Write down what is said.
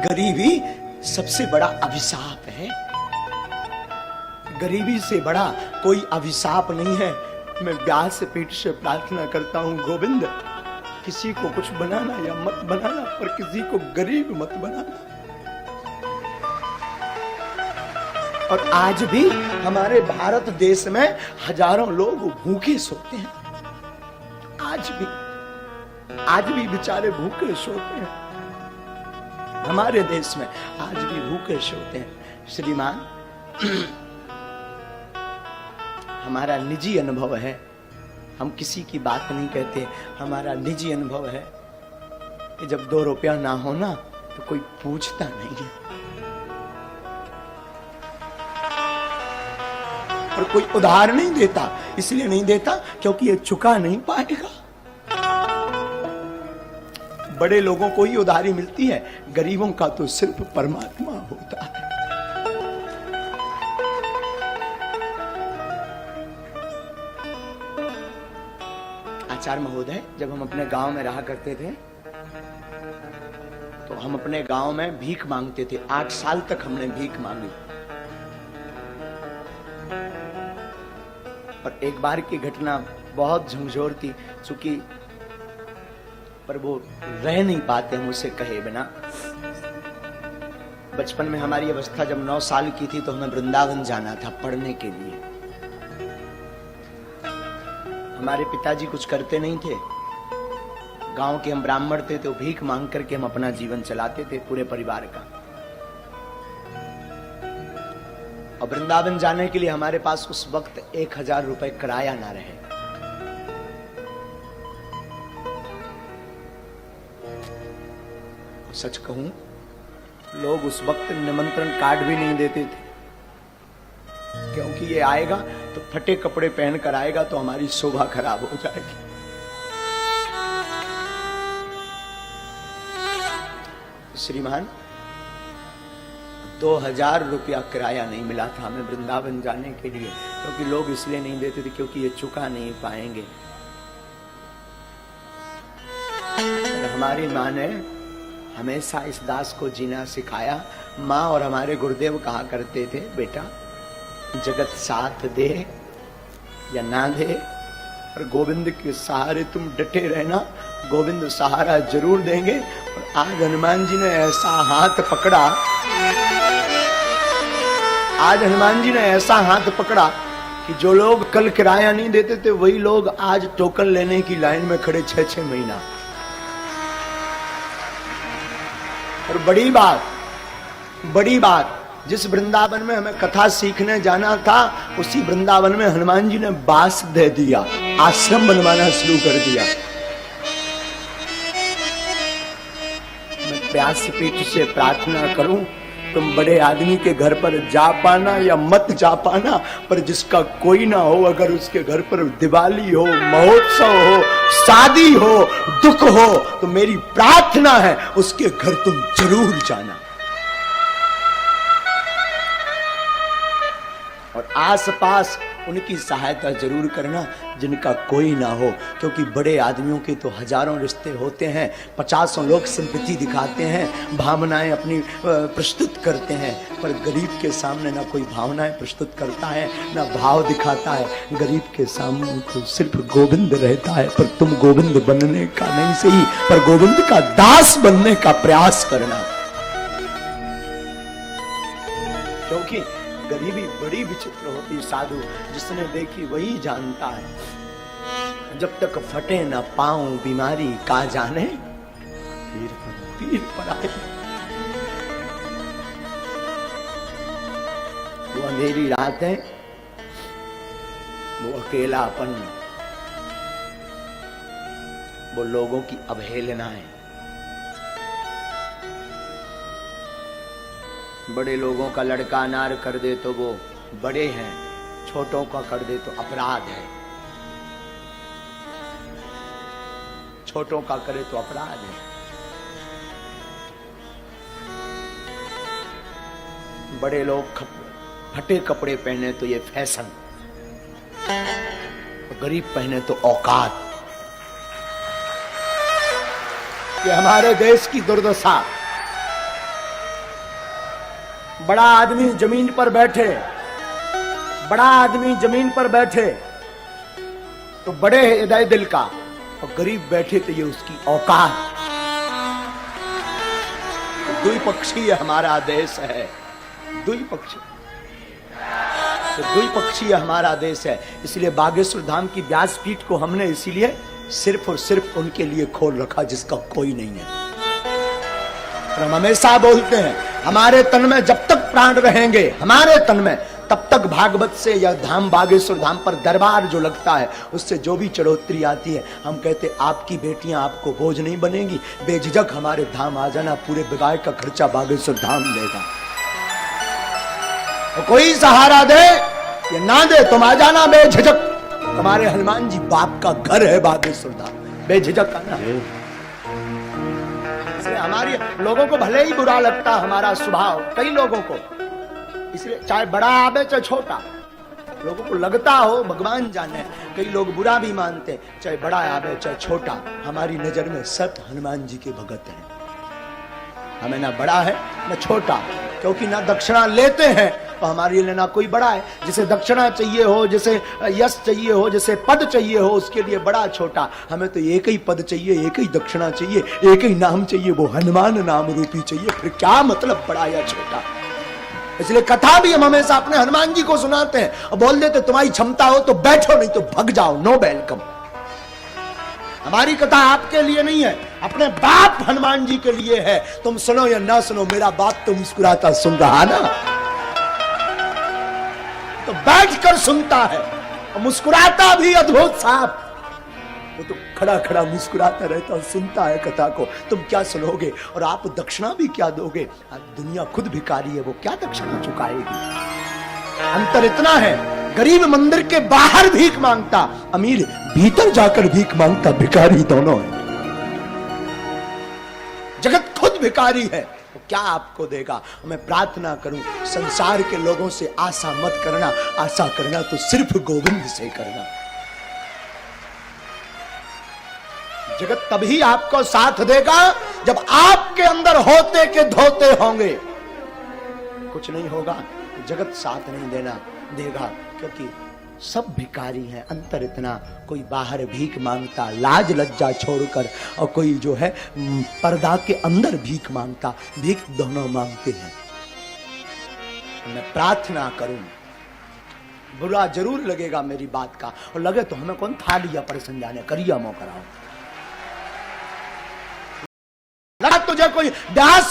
गरीबी सबसे बड़ा अभिशाप है। गरीबी से बड़ा कोई अभिशाप नहीं है। मैं व्यासपीठ से प्रार्थना करता हूं, गोविंद किसी को कुछ बनाना या मत बनाना, पर किसी को गरीब मत बनाना। और आज भी हमारे भारत देश में हजारों लोग भूखे सोते हैं। आज भी बेचारे भूखे सोते हैं। हमारे देश में आज भी भूखे सोते हैं। श्रीमान, हमारा निजी अनुभव है, हम किसी की बात नहीं कहते, हमारा निजी अनुभव है कि जब 2 रुपया ना हो ना तो कोई पूछता नहीं है, और कोई उधार नहीं देता। इसलिए नहीं देता क्योंकि ये चुका नहीं पाएगा। बड़े लोगों को ही उधारी मिलती है, गरीबों का तो सिर्फ परमात्मा होता है। आचार्य महोदय, जब हम अपने गांव में रहा करते थे तो हम अपने गांव में भीख मांगते थे। 8 साल तक हमने भीख मांगी। और एक बार की घटना बहुत झंझोर थी, चूंकि पर वो रह नहीं पाते हम उसे कहे बिना। बचपन में हमारी अवस्था जब 9 साल की थी तो हमें वृंदावन जाना था पढ़ने के लिए। हमारे पिताजी कुछ करते नहीं थे, गांव के हम ब्राह्मण थे, तो भीख मांग करके हम अपना जीवन चलाते थे पूरे परिवार का। और वृंदावन जाने के लिए हमारे पास उस वक्त 1000 रुपए किराया ना रहे। सच कहूं, लोग उस वक्त निमंत्रण कार्ड भी नहीं देते थे, क्योंकि ये आएगा तो फटे कपड़े पहनकर आएगा तो हमारी शोभा खराब हो जाएगी। श्रीमान, 2000 रुपया किराया नहीं मिला था हमें वृंदावन जाने के लिए, क्योंकि लोग इसलिए नहीं देते थे क्योंकि ये चुका नहीं पाएंगे। हमारी माँ ने हमेशा इस दास को जीना सिखाया। माँ और हमारे गुरुदेव कहा करते थे, बेटा जगत साथ दे या ना दे, पर गोविंद के सहारे तुम डटे रहना, गोविंद सहारा जरूर देंगे। और आज हनुमान जी ने ऐसा हाथ पकड़ा, आज हनुमान जी ने ऐसा हाथ पकड़ा कि जो लोग कल किराया नहीं देते थे वही लोग आज टोकन लेने की लाइन में खड़े 6-6 महीना। और बड़ी बात, जिस वृंदावन में हमें कथा सीखने जाना था उसी वृंदावन में हनुमान जी ने बास दे दिया, आश्रम बनवाना शुरू कर दिया। मैं व्यासपीठ से प्रार्थना करूं, तुम बड़े आदमी के घर पर जा पाना या मत जा पाना, पर जिसका कोई ना हो, अगर उसके घर पर दिवाली हो, महोत्सव हो, शादी हो, दुख हो, तो मेरी प्रार्थना है उसके घर तुम जरूर जाना। और आसपास उनकी सहायता जरूर करना जिनका कोई ना हो, क्योंकि बड़े आदमियों के तो हजारों रिश्ते होते हैं, 50 लोग सिंपैथी दिखाते हैं, भावनाएं अपनी प्रस्तुत करते हैं, पर गरीब के सामने ना कोई भावनाएं प्रस्तुत करता है ना भाव दिखाता है। गरीब के सामने तो सिर्फ गोविंद रहता है। पर तुम गोविंद बनने का नहीं सही, पर गोविंद का दास बनने का प्रयास करना, क्योंकि गरीबी बड़ी विचित्र होती। साधु जिसने देखी वही जानता है। जब तक फटे न पाऊं बीमारी का जाने, पीर पर आए। वो अंधेरी रात है, वो अकेलापन, वो लोगों की अवहेलना है। बड़े लोगों का लड़का अनार कर दे तो वो बड़े हैं, छोटों का कर दे तो अपराध है, छोटों का करे तो अपराध है। बड़े लोग फटे कपड़े पहने तो ये फैशन, गरीब पहने तो औकात। ये हमारे देश की दुर्दशा। बड़ा आदमी जमीन पर बैठे, बड़ा आदमी जमीन पर बैठे तो बड़े हृदय दिल का, और गरीब बैठे तो ये उसकी औकात। तो द्विपक्षीय हमारा देश है, द्विपक्षीय, तो द्विपक्षीय हमारा देश है। इसलिए बागेश्वर धाम की व्यासपीठ को हमने इसीलिए सिर्फ और सिर्फ उनके लिए खोल रखा जिसका कोई नहीं है। और हम हमेशा बोलते हैं हमारे तन में जब तक प्राण रहेंगे, हमारे तन में, तब तक भागवत से या धाम बागेश्वर धाम पर दरबार जो लगता है उससे जो भी चढ़ोतरी आती है, हम कहते आपकी बेटियां आपको बोझ नहीं बनेगी, बेझिझक हमारे धाम आ जाना, पूरे बिगाड़ का खर्चा बागेश्वर धाम लेगा। तो कोई सहारा दे या ना दे, तुम आ जाना बेझिझक। हमारे हनुमान जी बाप का घर है बागेश्वर धाम, बेझिझक आना। इसलिए हमारी लोगों को भले ही बुरा लगता हमारा स्वभाव, कई लोगों को, इसलिए चाहे बड़ा आवे चाहे छोटा, लोगों को लगता हो, भगवान जाने, कई लोग बुरा भी मानते, चाहे बड़ा आवे चाहे छोटा, हमारी नजर में सब हनुमान जी के भगत हैं। हमें ना बड़ा है ना छोटा, क्योंकि ना दक्षिणा लेते हैं तो हमारे लिए ना कोई बड़ा है। जिसे दक्षिणा चाहिए हो, जिसे यश चाहिए हो, जिसे पद चाहिए हो, उसके लिए बड़ा छोटा। हमें तो एक ही पद चाहिए, एक ही दक्षिणा चाहिए, एक ही नाम चाहिए, वो हनुमान नाम रूपी चाहिए। फिर क्या मतलब बड़ा या छोटा। इसलिए कथा भी हम हमेशा अपने हनुमान जी को सुनाते हैं और बोल देते तुम्हारी क्षमता हो तो बैठो, नहीं तो भग जाओ, नो वेलकम। हमारी कथा आपके लिए नहीं है, अपने बाप हनुमान जी के लिए है। तुम सुनो या ना सुनो, मेरा बाप तो मुस्कुराता सुन रहा ना, तो बैठकर सुनता है और मुस्कुराता भी अद्भुत साहब। वो तो खड़ा खड़ा मुस्कुराता रहता और सुनता है कथा को। तुम क्या सुनोगे और आप दक्षिणा भी क्या दोगे? दुनिया खुद भिखारी है, वो क्या दक्षिणा चुकाएगी? अंतर इतना है, गरीब मंदिर के बाहर भीख मांगता, अमीर भीतर जाकर भीख मांगता, भिखारी दोनों है। जगत खुद भिखारी है, तो क्या आपको देगा? मैं प्रार्थना करूं संसार के लोगों से आशा मत करना, आशा करना तो सिर्फ गोविंद से करना। जगत तभी आपको साथ देगा जब आपके अंदर होते के धोते होंगे। कुछ नहीं होगा, जगत साथ नहीं देगा, क्योंकि सब भिखारी हैं। अंतर इतना, कोई बाहर भीख मांगता लाज लज्जा छोड़कर, और कोई जो है पर्दा के अंदर भीख मांगता, भीख दोनों मांगते हैं। मैं प्रार्थना करूं, बुरा जरूर लगेगा मेरी बात का, और लगे तो हमें कौन था लिया परेशान जाने, करिया मो कराओ। लगा तुझे कोई दास